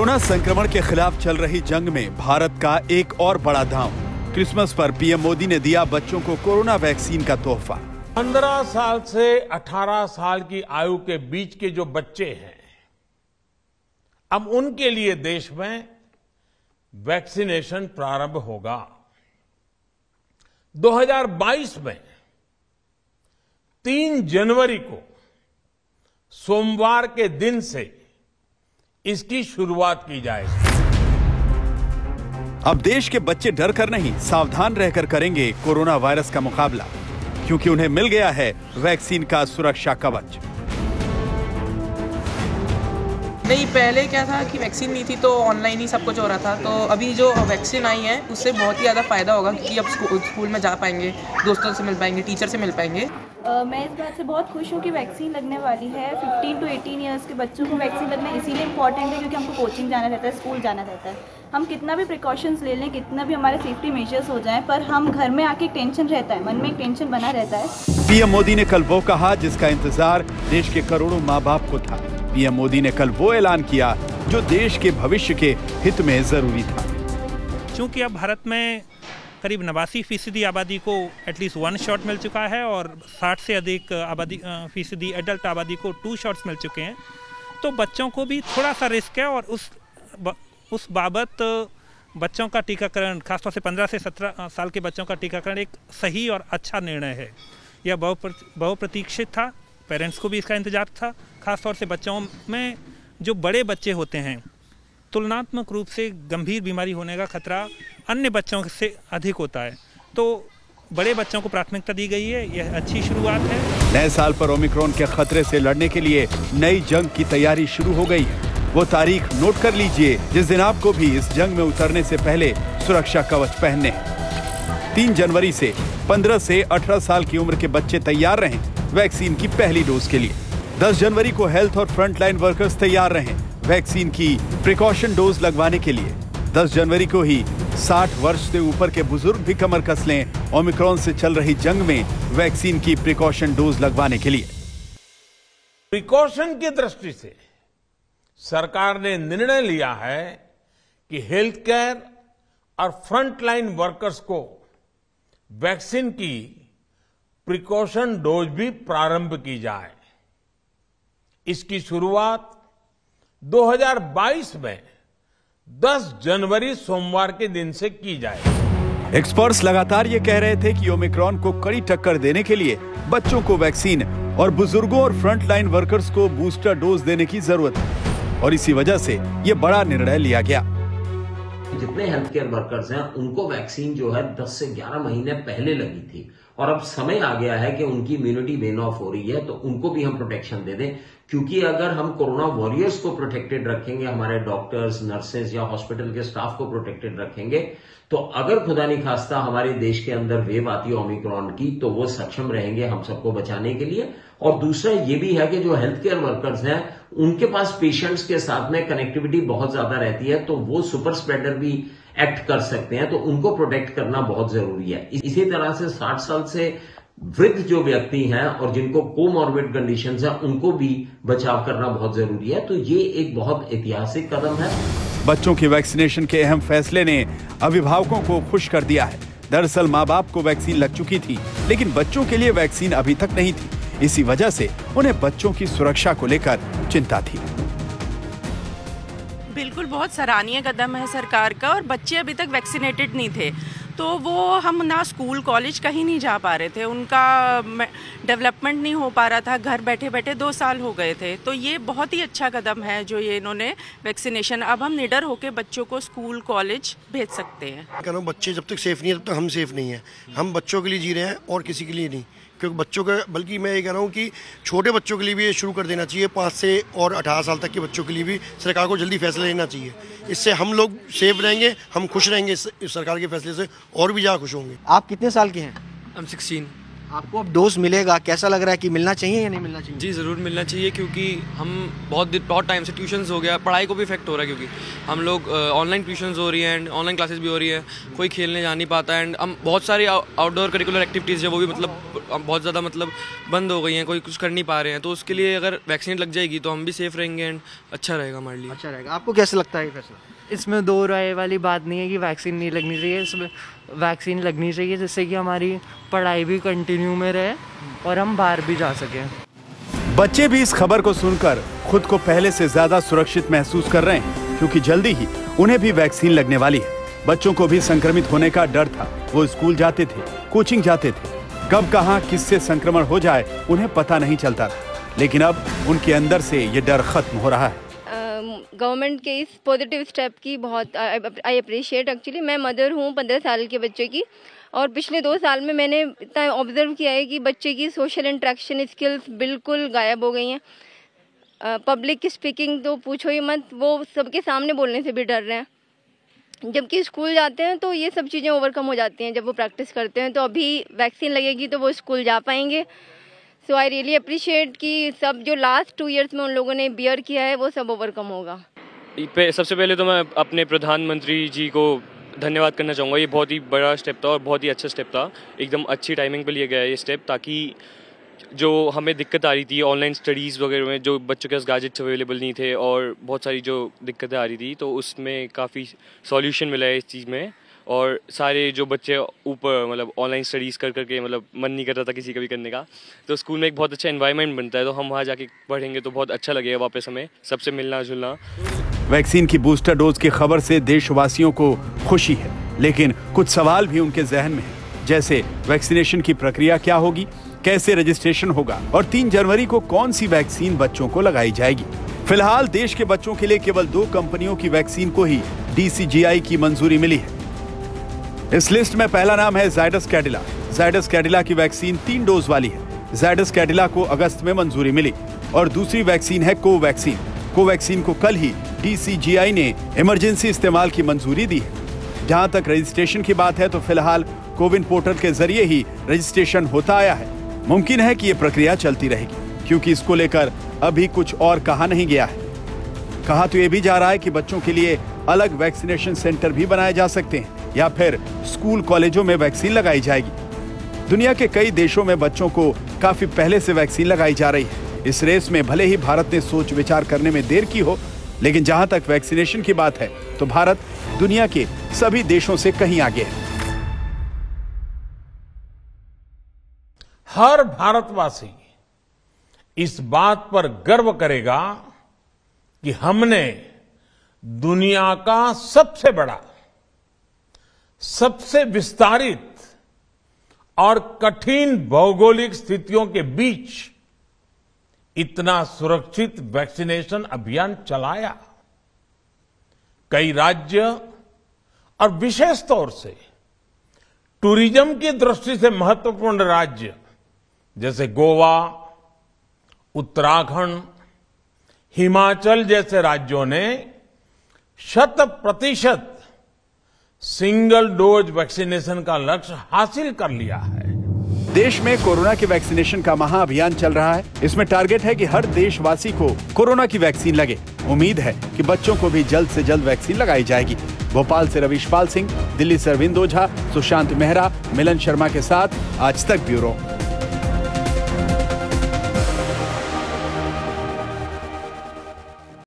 Corona संक्रमण के खिलाफ चल रही जंग में भारत का एक और बड़ा दांव। क्रिसमस पर पीएम मोदी ने दिया बच्चों को कोरोना वैक्सीन का तोहफा। 15 साल से 18 साल की आयु के बीच के जो बच्चे हैं, अब उनके लिए देश में वैक्सीनेशन प्रारंभ होगा। 2022 में 3 जनवरी को सोमवार के दिन से इसकी शुरुआत की जाएगी। अब देश के बच्चे डर कर नहीं, सावधान रहकर करेंगे कोरोना वायरस का मुकाबला, क्योंकि उन्हें मिल गया है वैक्सीन का सुरक्षा कवच। नहीं, पहले क्या था कि वैक्सीन नहीं थी तो ऑनलाइन ही सब कुछ हो रहा था। तो अभी जो वैक्सीन आई है उससे बहुत ही ज़्यादा फायदा होगा, क्योंकि अब स्कूल में जा पाएंगे, दोस्तों से मिल पाएंगे, टीचर से मिल पाएंगे। मैं इस बात से बहुत खुश हूँ कि वैक्सीन लगने वाली है। 15 to 18 ईयर्स के बच्चों को वैक्सीन लगना इसीलिए इम्पॉर्टेंट है क्योंकि हमको कोचिंग जाना रहता है, स्कूल जाना रहता है। हम कितना भी प्रिकॉशंस ले लें, कितना भी हमारे सेफ्टी मेजर्स हो जाएं, पर हम घर में आके टेंशन रहता है, मन में एक टेंशन बना रहता है। पीएम मोदी ने कल वो कहा जिसका इंतजार देश के करोड़ों माँ बाप को था। पीएम मोदी ने कल वो ऐलान किया जो देश के भविष्य के हित में जरूरी था। चूंकि अब भारत में करीब 89% आबादी को एटलीस्ट 1 शॉट मिल चुका है और 60 से अधिक फीसदी एडल्ट आबादी को 2 शॉट्स मिल चुके हैं, तो बच्चों को भी थोड़ा सा रिस्क है और उस बाबत बच्चों का टीकाकरण, खासतौर से 15 से 17 साल के बच्चों का टीकाकरण एक सही और अच्छा निर्णय है। यह बहुप्रतीक्षित था, पेरेंट्स को भी इसका इंतजार था। खासतौर से बच्चों में जो बड़े बच्चे होते हैं, तुलनात्मक रूप से गंभीर बीमारी होने का खतरा अन्य बच्चों से अधिक होता है, तो बड़े बच्चों को प्राथमिकता दी गई है। यह अच्छी शुरुआत है। नए साल पर ओमिक्रॉन के खतरे से लड़ने के लिए नई जंग की तैयारी शुरू हो गई है। वो तारीख नोट कर लीजिए जिस दिन आपको भी इस जंग में उतरने से पहले सुरक्षा कवच पहनने हैं। 3 जनवरी से 15 से 18 साल की उम्र के बच्चे तैयार रहें वैक्सीन की पहली डोज के लिए। 10 जनवरी को हेल्थ और फ्रंटलाइन वर्कर्स तैयार रहें वैक्सीन की प्रिकॉशन डोज लगवाने के लिए। 10 जनवरी को ही 60 वर्ष से ऊपर के बुजुर्ग भी कमर कस लें ओमिक्रॉन से चल रही जंग में वैक्सीन की प्रिकॉशन डोज लगवाने के लिए। प्रिकॉशन की दृष्टि से सरकार ने निर्णय लिया है कि हेल्थ केयर और फ्रंटलाइन वर्कर्स को वैक्सीन की प्रिकॉशन डोज भी प्रारंभ की जाए। इसकी शुरुआत 2022 में 10 जनवरी सोमवार के दिन से की जाए। एक्सपर्ट्स लगातार ये कह रहे थे कि ओमिक्रॉन को कड़ी टक्कर देने के लिए बच्चों को वैक्सीन और बुजुर्गों और फ्रंटलाइन वर्कर्स को बूस्टर डोज देने की जरूरत है, और इसी वजह से ये बड़ा निर्णय लिया गया। जितने हेल्थ केयर वर्कर्स हैं उनको वैक्सीन जो है 10 से 11 महीने पहले लगी थी, और अब समय आ गया है कि उनकी इम्यूनिटी वेन ऑफ हो रही है, तो उनको भी हम प्रोटेक्शन दे दें। क्योंकि अगर हम कोरोना वॉरियर्स को प्रोटेक्टेड रखेंगे, हमारे डॉक्टर्स, नर्सेज या हॉस्पिटल के स्टाफ को प्रोटेक्टेड रखेंगे, तो अगर खुदा नहीं खास्ता हमारे देश के अंदर वेव आती है ओमिक्रॉन की, तो वो सक्षम रहेंगे हम सबको बचाने के लिए। और दूसरा ये भी है कि जो हेल्थ केयर वर्कर्स हैं उनके पास पेशेंट्स के साथ में कनेक्टिविटी बहुत ज्यादा रहती है, तो वो सुपर स्प्रेडर भी एक्ट कर सकते हैं, तो उनको प्रोटेक्ट करना बहुत जरूरी है। इसी तरह से 60 साल से वृद्ध जो व्यक्ति हैं और जिनको कोमॉर्बिड कंडीशंस हैं उनको भी बचाव करना बहुत जरूरी है। तो ये एक बहुत ऐतिहासिक कदम है। बच्चों की वैक्सीनेशन के अहम फैसले ने अभिभावकों को खुश कर दिया है। दरअसल माँ बाप को वैक्सीन लग चुकी थी, लेकिन बच्चों के लिए वैक्सीन अभी तक नहीं थी। इसी वजह से उन्हें बच्चों की सुरक्षा को लेकर चिंता थी। बिल्कुल बहुत सराहनीय कदम है सरकार का, और बच्चे अभी तक वैक्सीनेटेड नहीं थे, तो वो हम ना स्कूल कॉलेज कहीं नहीं जा पा रहे थे, उनका डेवलपमेंट नहीं हो पा रहा था, घर बैठे बैठे 2 साल हो गए थे। तो ये बहुत ही अच्छा कदम है जो ये इन्होंने वैक्सीनेशन, अब हम निडर होकर बच्चों को स्कूल कॉलेज भेज सकते हैं। कह रहा हूँ, बच्चे जब तक सेफ नहीं है तब तक हम सेफ नहीं है। हम बच्चों के लिए जी रहे हैं और किसी के लिए नहीं, क्योंकि बच्चों का, बल्कि मैं ये कह रहा हूँ कि छोटे बच्चों के लिए भी ये शुरू कर देना चाहिए। 5 से और 18 साल तक के बच्चों के लिए भी सरकार को जल्दी फैसला लेना चाहिए। इससे हम लोग सेफ रहेंगे, हम खुश रहेंगे इस सरकार के फैसले से, और भी ज़्यादा खुश होंगे। आप कितने साल के हैं? I'm 16। आपको अब डोज मिलेगा, कैसा लग रहा है कि मिलना चाहिए या नहीं मिलना चाहिए? जी ज़रूर मिलना चाहिए, क्योंकि हम बहुत टाइम से ट्यूशन्स हो गया, पढ़ाई को भी इफेक्ट हो रहा है, क्योंकि हम लोग ऑनलाइन ट्यूशन्स हो रही हैं एंड ऑनलाइन क्लासेस भी हो रही है, कोई खेलने जा नहीं पाता एंड हम बहुत सारी आउटडोर करिकुलर एक्टिविटीज़ है वो भी बहुत ज़्यादा बंद हो गई हैं, कोई कुछ कर नहीं पा रहे हैं। तो उसके लिए अगर वैक्सीन लग जाएगी तो हम भी सेफ रहेंगे एंड अच्छा रहेगा हमारे लिए। अच्छा रहेगा। आपको कैसा लगता है ये फैसला? इसमें दो राय वाली बात नहीं है कि वैक्सीन नहीं लगनी चाहिए, इसमें वैक्सीन लगनी चाहिए जिससे कि हमारी पढ़ाई भी कंटिन्यू में रहे और हम बाहर भी जा सकें। बच्चे भी इस खबर को सुनकर खुद को पहले से ज्यादा सुरक्षित महसूस कर रहे हैं, क्योंकि जल्दी ही उन्हें भी वैक्सीन लगने वाली है। बच्चों को भी संक्रमित होने का डर था, वो स्कूल जाते थे, कोचिंग जाते थे, कब कहां किससे संक्रमण हो जाए उन्हें पता नहीं चलता था, लेकिन अब उनके अंदर से ये डर खत्म हो रहा है। गवर्नमेंट के इस पॉजिटिव स्टेप की बहुत आई अप्रिशिएट। एक्चुअली मैं मदर हूँ 15 साल के बच्चे की, और पिछले 2 साल में मैंने इतना ऑब्जर्व किया है कि बच्चे की सोशल इंटरेक्शन स्किल्स बिल्कुल गायब हो गई हैं। पब्लिक स्पीकिंग तो पूछो ही मत, वो सबके सामने बोलने से भी डर रहे हैं। जबकि स्कूल जाते हैं तो ये सब चीज़ें ओवरकम हो जाती हैं जब वो प्रैक्टिस करते हैं। तो अभी वैक्सीन लगेगी तो वो स्कूल जा पाएंगे। सो आई रियली अप्रिशिएट कि सब जो लास्ट 2 इयर्स में उन लोगों ने बियर किया है वो सब ओवरकम होगा। सबसे पहले तो मैं अपने प्रधानमंत्री जी को धन्यवाद करना चाहूँगा। ये बहुत ही बड़ा स्टेप था और बहुत ही अच्छा स्टेप था, एकदम अच्छी टाइमिंग पे लिया गया है ये स्टेप, ताकि जो हमें दिक्कत आ रही थी ऑनलाइन स्टडीज़ वगैरह में, जो बच्चों के पास गैजेट्स अवेलेबल नहीं थे और बहुत सारी जो दिक्कतें आ रही थी, तो उसमें काफ़ी सॉल्यूशन मिला है इस चीज़ में। और सारे जो बच्चे ऊपर ऑनलाइन स्टडीज़ कर करके मन नहीं कर रहा था किसी का भी करने का, तो स्कूल में एक बहुत अच्छा एनवायरनमेंट बनता है, तो हम वहाँ जाके पढ़ेंगे तो बहुत अच्छा लगेगा वापस हमें सबसे मिलना जुलना। वैक्सीन की बूस्टर डोज की खबर से देशवासियों को खुशी है, लेकिन कुछ सवाल भी उनके जहन में है, जैसे वैक्सीनेशन की प्रक्रिया क्या होगी, कैसे रजिस्ट्रेशन होगा और 3 जनवरी को कौन सी वैक्सीन बच्चों को लगाई जाएगी। फिलहाल देश के बच्चों के लिए केवल 2 कंपनियों की वैक्सीन को ही DCGI की मंजूरी मिली है। इस लिस्ट में पहला नाम है जायडस कैडिला। जायडस कैडिला की वैक्सीन 3 डोज वाली है। जायडस कैडिला को अगस्त में मंजूरी मिली और दूसरी वैक्सीन है कोवैक्सीन। कोवैक्सीन को कल ही DCGI ने इमरजेंसी इस्तेमाल की मंजूरी दी है। जहां तक रजिस्ट्रेशन की बात है तो फिलहाल कोविन पोर्टल के जरिए ही रजिस्ट्रेशन होता आया है। मुमकिन है कि ये प्रक्रिया चलती रहेगी, क्योंकि इसको लेकर अभी कुछ और कहा नहीं गया है। कहा तो ये भी जा रहा है कि बच्चों के लिए अलग वैक्सीनेशन सेंटर भी बनाए जा सकते हैं या फिर स्कूल कॉलेजों में वैक्सीन लगाई जाएगी। दुनिया के कई देशों में बच्चों को काफी पहले से वैक्सीन लगाई जा रही है। इस रेस में भले ही भारत ने सोच विचार करने में देर की हो, लेकिन जहां तक वैक्सीनेशन की बात है तो भारत दुनिया के सभी देशों से कहीं आगे है। हर भारतवासी इस बात पर गर्व करेगा कि हमने दुनिया का सबसे बड़ा, सबसे विस्तारित और कठिन भौगोलिक स्थितियों के बीच इतना सुरक्षित वैक्सीनेशन अभियान चलाया। कई राज्य और विशेष तौर से टूरिज्म की दृष्टि से महत्वपूर्ण राज्य जैसे गोवा, उत्तराखंड, हिमाचल जैसे राज्यों ने 100% सिंगल डोज वैक्सीनेशन का लक्ष्य हासिल कर लिया है। देश में कोरोना के वैक्सीनेशन का महाअभियान चल रहा है। इसमें टारगेट है कि हर देशवासी को कोरोना की वैक्सीन लगे। उम्मीद है कि बच्चों को भी जल्द से जल्द वैक्सीन लगाई जाएगी। भोपाल से रविश पाल सिंह, दिल्ली से अरविंद ओझा, सुशांत मेहरा, मिलन शर्मा के साथ आज तक ब्यूरो।